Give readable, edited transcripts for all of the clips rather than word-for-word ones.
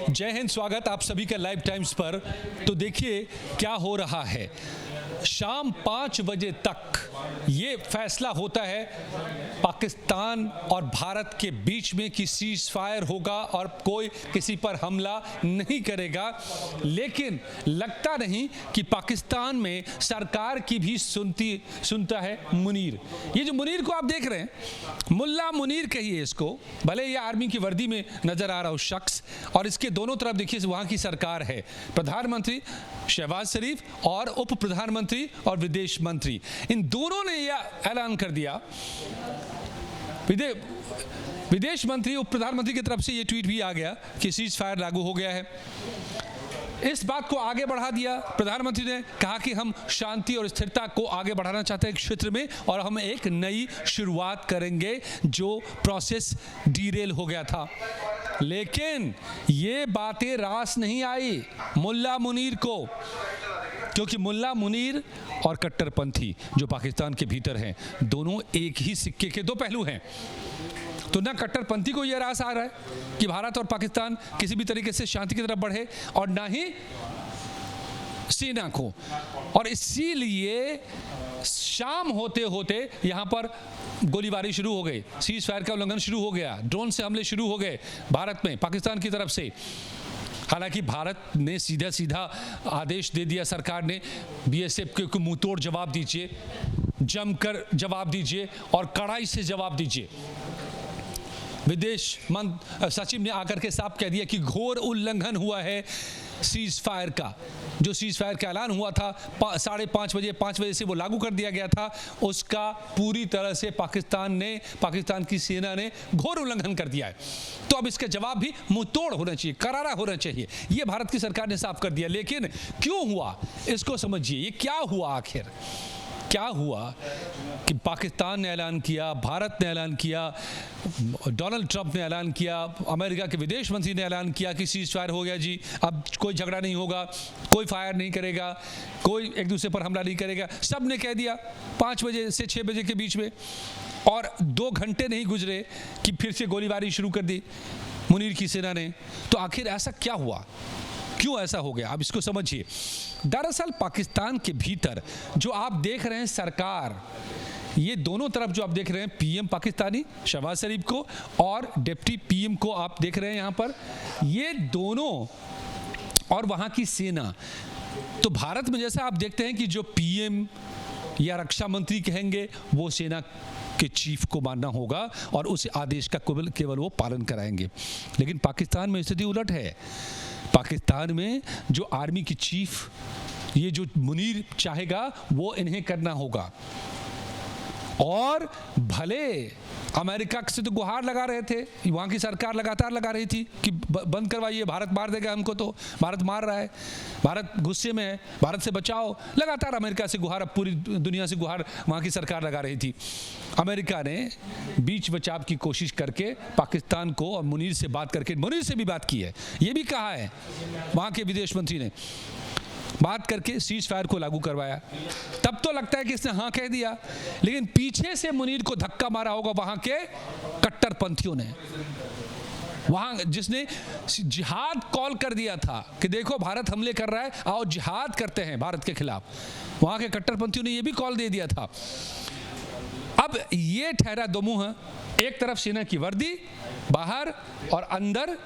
जय हिंद। स्वागत आप सभी का लाइव टाइम्स पर। तो देखिए क्या हो रहा है। शाम 5 बजे तक ये फैसला होता है पाकिस्तान और भारत के बीच में कि सीज फायर होगा और कोई किसी पर हमला नहीं करेगा। लेकिन लगता नहीं कि पाकिस्तान में सरकार की भी सुनता है मुनीर। ये जो मुनीर को आप देख रहे हैं, मुल्ला मुनीर कहिए इसको, भले ये आर्मी की वर्दी में नजर आ रहा हो शख्स, और इसके दोनों तरफ देखिए वहां की सरकार है, प्रधानमंत्री शहबाज शरीफ और उप प्रधानमंत्री और विदेश मंत्री। इन दोनों ने यह ऐलान कर दिया। विदेश मंत्री उप प्रधानमंत्री की तरफ से यह ट्वीट भी आ गया कि सीज फायर लागू हो गया है। इस बात को आगे बढ़ा दिया। प्रधानमंत्री ने कहा कि हम शांति और स्थिरता को आगे बढ़ाना चाहते हैं क्षेत्र में, और हम एक नई शुरुआत करेंगे जो प्रोसेस डीरेल हो गया था। लेकिन ये बातें रास नहीं आई मुल्ला मुनीर को, क्योंकि मुल्ला मुनीर और कट्टरपंथी जो पाकिस्तान के भीतर हैं, दोनों एक ही सिक्के के दो पहलू हैं। तो ना कट्टरपंथी को यह रास आ रहा है कि भारत और पाकिस्तान किसी भी तरीके से शांति की तरफ बढ़े, और ना ही सेना को। और इसीलिए शाम होते होते यहां पर गोलीबारी शुरू हो गई, सीज फायर का उल्लंघन शुरू हो गया, ड्रोन से हमले शुरू हो गए भारत में पाकिस्तान की तरफ से। हालांकि भारत ने सीधा सीधा आदेश दे दिया, सरकार ने, बीएसएफ को मुंहतोड़ जवाब दीजिए, जमकर जवाब दीजिए और कड़ाई से जवाब दीजिए। विदेश सचिव ने आकर के साफ कह दिया कि घोर उल्लंघन हुआ है सीज फायर का। जो सीज फायर का ऐलान हुआ था 5:30 बजे, 5 बजे से वो लागू कर दिया गया था, उसका पूरी तरह से पाकिस्तान की सेना ने घोर उल्लंघन कर दिया है। तो अब इसका जवाब भी मुंहतोड़ होना चाहिए, करारा होना चाहिए। ये भारत की सरकार ने साफ कर दिया। लेकिन क्यों हुआ इसको समझिए। ये क्या हुआ, आखिर क्या हुआ कि पाकिस्तान ने ऐलान किया, भारत ने ऐलान किया, डोनाल्ड ट्रंप ने ऐलान किया, अमेरिका के विदेश मंत्री ने ऐलान किया कि सीज फायर हो गया जी, अब कोई झगड़ा नहीं होगा, कोई फायर नहीं करेगा, कोई एक दूसरे पर हमला नहीं करेगा। सब ने कह दिया 5 बजे से 6 बजे के बीच में, और 2 घंटे नहीं गुजरे कि फिर से गोलीबारी शुरू कर दी मुनीर की सेना ने। तो आखिर ऐसा क्या हुआ, क्यों ऐसा हो गया, अब इसको समझिए। दरअसल पाकिस्तान के भीतर जो आप देख रहे हैं सरकार, ये दोनों तरफ जो आप देख रहे हैं, पीएम पाकिस्तानी शहबाज शरीफ को और डिप्टी पीएम को आप देख रहे हैं यहाँ पर, ये दोनों और वहाँ की सेना। तो भारत में जैसा आप देखते हैं कि जो पीएम या रक्षा मंत्री कहेंगे वो सेना के चीफ को मानना होगा और उस आदेश का केवल वो पालन कराएंगे। लेकिन पाकिस्तान में स्थिति उलट है। पाकिस्तान में जो आर्मी की चीफ, ये जो मुनीर चाहेगा वो इन्हें करना होगा। और भले अमेरिका से तो गुहार लगा रहे थे, वहाँ की सरकार लगातार लगा रही थी कि बंद करवाइए, भारत मार देगा हमको, तो भारत मार रहा है, भारत गुस्से में है, भारत से बचाओ। लगातार अमेरिका से गुहार, अब पूरी दुनिया से गुहार वहाँ की सरकार लगा रही थी। अमेरिका ने बीच बचाव की कोशिश करके पाकिस्तान को और मुनीर से बात करके, मुनीर से भी बात की है, ये भी कहा है वहाँ के विदेश मंत्री ने, बात करके सीज फायर को लागू करवाया। तब तो लगता है कि इसने हाँ कह दिया, लेकिन पीछे से मुनीर को धक्का मारा होगा वहां के कट्टरपंथियों ने, वहां जिसने जिहाद कॉल कर दिया था कि देखो भारत हमले कर रहा है, आओ जिहाद करते हैं भारत के खिलाफ। वहां के कट्टरपंथियों ने यह भी कॉल दे दिया था। अब ये ठहरा दो मुंह, एक तरफ सेना की वर्दी बाहर और अंदर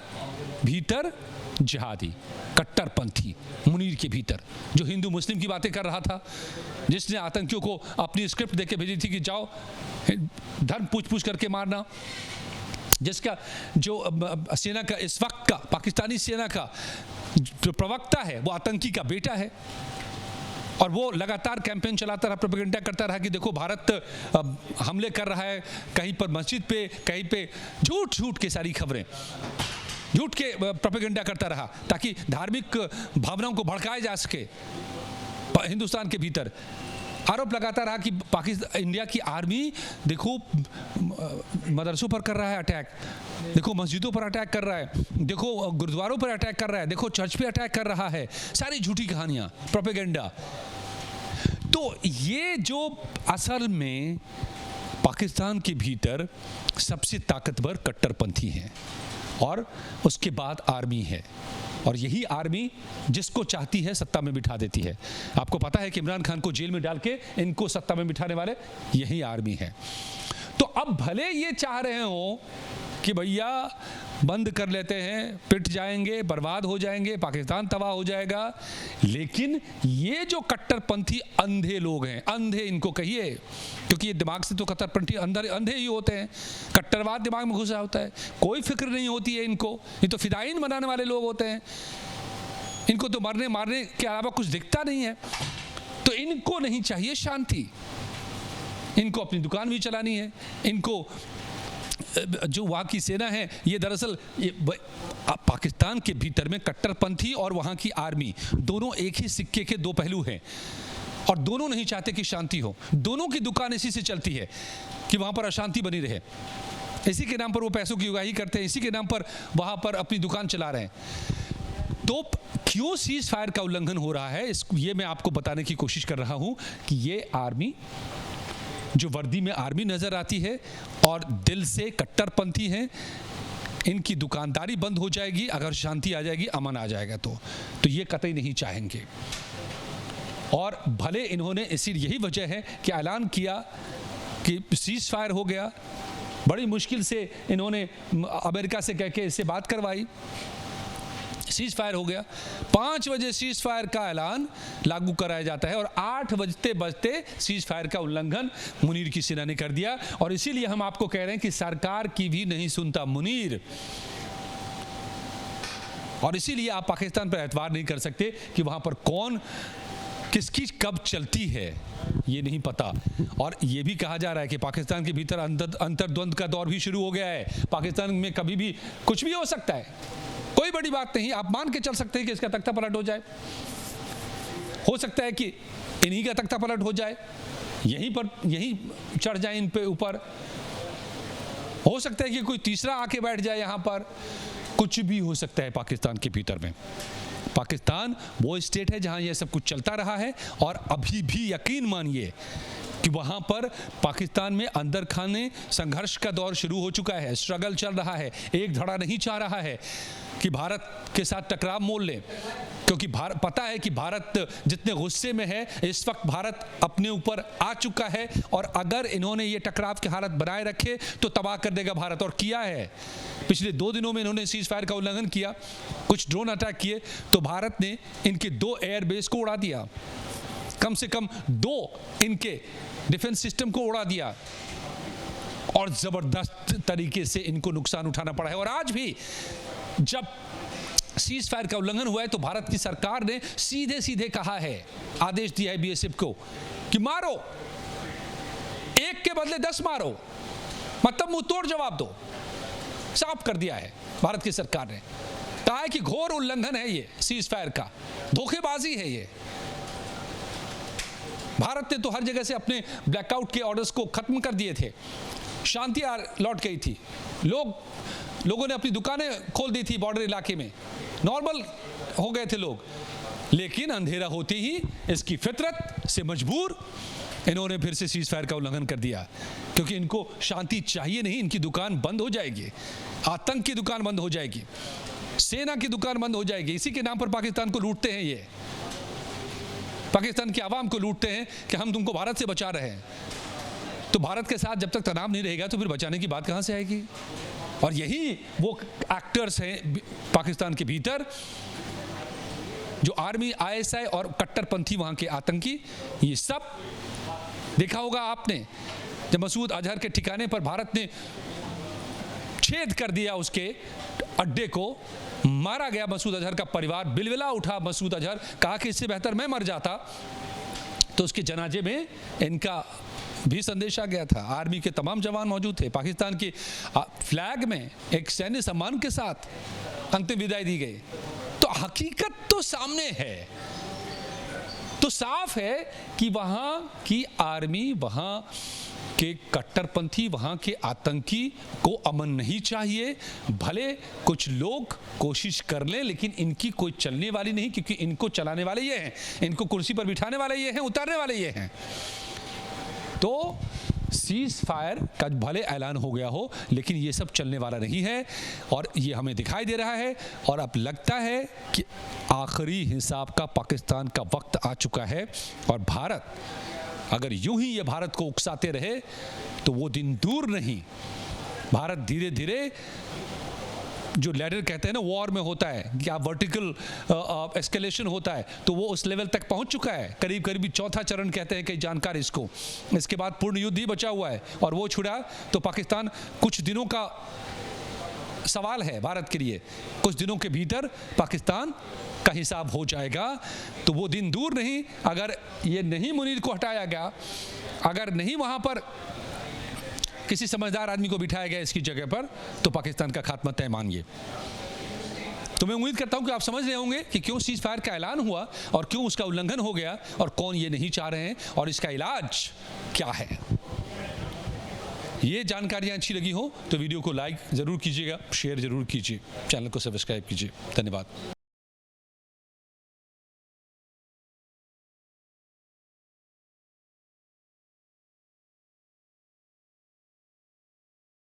भीतर जिहादी कट्टरपंथी मुनीर के भीतर, जो हिंदू मुस्लिम की बातें कर रहा था, जिसने आतंकियों को अपनी स्क्रिप्ट देके भेजी थी कि जाओ धर्म पूछ करके मारना, जिसका जो सेना का इस वक्त का पाकिस्तानी सेना का जो प्रवक्ता है वो आतंकी का बेटा है, और वो लगातार कैंपेन चलाता रहा, प्रोपेगेंडा करता रहा कि देखो भारत हमले कर रहा है, कहीं पर मस्जिद पे, कहीं पे झूठ के सारी खबरें, झूठ के प्रोपेगेंडा करता रहा ताकि धार्मिक भावनाओं को भड़काया जा सके हिंदुस्तान के भीतर। आरोप लगाता रहा कि पाकिस्तान, इंडिया की आर्मी देखो मदरसों पर कर रहा है अटैक, देखो मस्जिदों पर अटैक कर रहा है, देखो गुरुद्वारों पर अटैक कर रहा है, देखो चर्च पे अटैक कर रहा है, सारी झूठी कहानियां, प्रोपेगेंडा। तो ये जो असल में पाकिस्तान के भीतर सबसे ताकतवर कट्टरपंथी हैं, और उसके बाद आर्मी है, और यही आर्मी जिसको चाहती है सत्ता में बिठा देती है। आपको पता है कि इमरान खान को जेल में डाल के इनको सत्ता में बिठाने वाले यही आर्मी है। तो अब भले ये चाह रहे हो कि भैया बंद कर लेते हैं, पिट जाएंगे, बर्बाद हो जाएंगे, पाकिस्तान तबाह हो जाएगा, लेकिन ये जो कट्टरपंथी अंधे लोग हैं, अंधे इनको कहिए, क्योंकि ये दिमाग से तो कट्टरपंथी अंधे ही होते हैं, कट्टरवाद दिमाग में घुसा होता है, कोई फिक्र नहीं होती है इनको, ये तो फिदायीन बनाने वाले लोग होते हैं, इनको तो मरने मारने के अलावा कुछ दिखता नहीं है। तो इनको नहीं चाहिए शांति, इनको अपनी दुकान भी चलानी है। इनको जो वहाँ की सेना है, ये दरअसल पाकिस्तान के भीतर में कट्टरपंथी और वहाँ की आर्मी दोनों एक ही सिक्के के दो पहलू हैं, और दोनों नहीं चाहते कि शांति हो। दोनों की दुकान इसी से चलती है कि वहाँ पर अशांति बनी रहे, इसी के नाम पर वो पैसों की उगाही करते हैं, इसी के नाम पर वहाँ पर अपनी दुकान चला रहे हैं। तो क्यों सीज फायर का उल्लंघन हो रहा है, ये मैं आपको बताने की कोशिश कर रहा हूँ कि ये आर्मी जो वर्दी में आर्मी नजर आती है और दिल से कट्टरपंथी हैं, इनकी दुकानदारी बंद हो जाएगी अगर शांति आ जाएगी, अमन आ जाएगा तो ये कतई नहीं चाहेंगे। और भले इन्होंने यही वजह है कि ऐलान किया कि सीज फायर हो गया, बड़ी मुश्किल से इन्होंने अमेरिका से कह के इससे बात करवाई, सीज फायर हो गया। 5 बजे सीज फायर का ऐलान लागू कराया जाता है और 8 बजते सीज फायर का उल्लंघन मुनीर की सेना ने कर दिया। और इसीलिए हम आपको कह रहे हैं कि सरकार की भी नहीं सुनता मुनीर, और इसीलिए आप पाकिस्तान पर एतबार नहीं कर सकते कि वहां पर कौन किसकी कब चलती है, ये नहीं पता। और ये भी कहा जा रहा है कि पाकिस्तान के भीतर अंतर्द्वंद का दौर भी शुरू हो गया है। पाकिस्तान में कभी भी कुछ भी हो सकता है, कोई बड़ी बात नहीं। आप मान के चल सकते हैं कि इसका तख्ता पलट हो जाए, हो सकता है कि इन्हीं का तख्ता पलट हो जाए, यहीं चढ़ जाए इन पे ऊपर, हो सकता है कि कोई तीसरा आके बैठ जाए यहाँ पर, कुछ भी हो सकता है पाकिस्तान के भीतर में। पाकिस्तान वो स्टेट है जहां ये सब कुछ चलता रहा है, और अभी भी यकीन मानिए कि वहां पर पाकिस्तान में अंदर खाने संघर्ष का दौर शुरू हो चुका है, स्ट्रगल चल रहा है। एक धड़ा नहीं चाह रहा है कि भारत के साथ टकराव मोल ले, क्योंकि पता है कि भारत जितने गुस्से में है इस वक्त, भारत अपने ऊपर आ चुका है, और अगर इन्होंने ये टकराव की हालत बनाए रखे तो तबाह कर देगा भारत। और किया है, पिछले 2 दिनों में इन्होंने सीज फायर का उल्लंघन किया, कुछ ड्रोन अटैक किए, तो भारत ने इनके 2 एयरबेस को उड़ा दिया, कम से कम 2 इनके डिफेंस सिस्टम को उड़ा दिया, और जबरदस्त तरीके से इनको नुकसान उठाना पड़ा है। और आज भी जब सीज फायर का उल्लंघन हुआ है तो भारत की सरकार ने सीधे सीधे कहा है, आदेश दिया है बीएसएफ को कि मारो, एक के बदले 10 मारो, मतलब मुंह तोड़ जवाब दो। साफ कर दिया है भारत की सरकार ने, कहा है कि घोर उल्लंघन है ये सीज फायर का, धोखेबाजी है ये। भारत ने तो हर जगह से अपने ब्लैकआउट के ऑर्डर्स को खत्म कर दिए थे, शांति लौट गई थी, लोगों ने अपनी दुकानें खोल दी थी बॉर्डर इलाके में, नॉर्मल हो गए थे लोग। लेकिन अंधेरा होते ही इसकी फितरत से मजबूर इन्होंने फिर से सीज फायर का उल्लंघन कर दिया, क्योंकि इनको शांति चाहिए नहीं। इनकी दुकान बंद हो जाएगी, आतंक की दुकान बंद हो जाएगी, सेना की दुकान बंद हो जाएगी। इसी के नाम पर पाकिस्तान को लूटते हैं, ये पाकिस्तान की आवाम को लूटते हैं कि हम तुमको भारत से बचा रहे हैं। तो भारत के साथ जब तक तनाव नहीं रहेगा तो फिर बचाने की बात कहां से आएगी। और यही वो एक्टर्स हैं पाकिस्तान के भीतर, जो आर्मी, आईएसआई और कट्टरपंथी वहां के आतंकी, ये सब देखा होगा आपने। जब मसूद अजहर के ठिकाने पर भारत ने छेद कर दिया, उसके अड्डे को मारा गया, मसूद अजहर का परिवार बिलबिला उठा, मसूद अजहर कहा कि इससे बेहतर मैं मर जाता। तो उसके जनाजे में इनका भी संदेश आ गया था, आर्मी के तमाम जवान मौजूद थे, पाकिस्तान के फ्लैग में एक सैन्य सम्मान के साथ अंतिम विदाई दी गई। तो हकीकत तो सामने है, तो साफ है कि वहां की आर्मी, वहां के कट्टरपंथी, वहां के आतंकी को अमन नहीं चाहिए। भले कुछ लोग कोशिश कर लें, लेकिन इनकी कोई चलने वाली नहीं, क्योंकि इनको चलाने वाले ये हैं, इनको कुर्सी पर बिठाने वाले ये हैं, उतारने वाले ये हैं। तो सीज फायर का भले ऐलान हो गया हो, लेकिन ये सब चलने वाला नहीं है और ये हमें दिखाई दे रहा है। और अब लगता है कि आखिरी हिसाब का पाकिस्तान का वक्त आ चुका है और भारत, अगर यूं ही ये भारत को उकसाते रहे तो वो दिन दूर नहीं। भारत धीरे धीरे, जो लैडर कहते हैं ना वॉर में होता है कि आप वर्टिकल एस्केलेशन होता है, तो वो उस लेवल तक पहुंच चुका है। करीब करीब चौथा चरण कहते हैं कई जानकार इसको। इसके बाद पूर्ण युद्ध ही बचा हुआ है और वो छुड़ा तो पाकिस्तान, कुछ दिनों का सवाल है भारत के लिए, कुछ दिनों के भीतर पाकिस्तान का हिसाब हो जाएगा। तो वो दिन दूर नहीं। अगर ये नहीं मुनीर को हटाया गया, अगर नहीं वहां पर किसी समझदार आदमी को बिठाया गया इसकी जगह पर, तो पाकिस्तान का खात्मा तय मानिए। तो मैं उम्मीद करता हूं कि आप समझ रहे होंगे कि क्यों सीज फायर का ऐलान हुआ और क्यों उसका उल्लंघन हो गया और कौन ये नहीं चाह रहे हैं और इसका इलाज क्या है। ये जानकारियां अच्छी लगी हो तो वीडियो को लाइक जरूर कीजिएगा, शेयर जरूर कीजिए, चैनल को सब्सक्राइब कीजिए। धन्यवाद।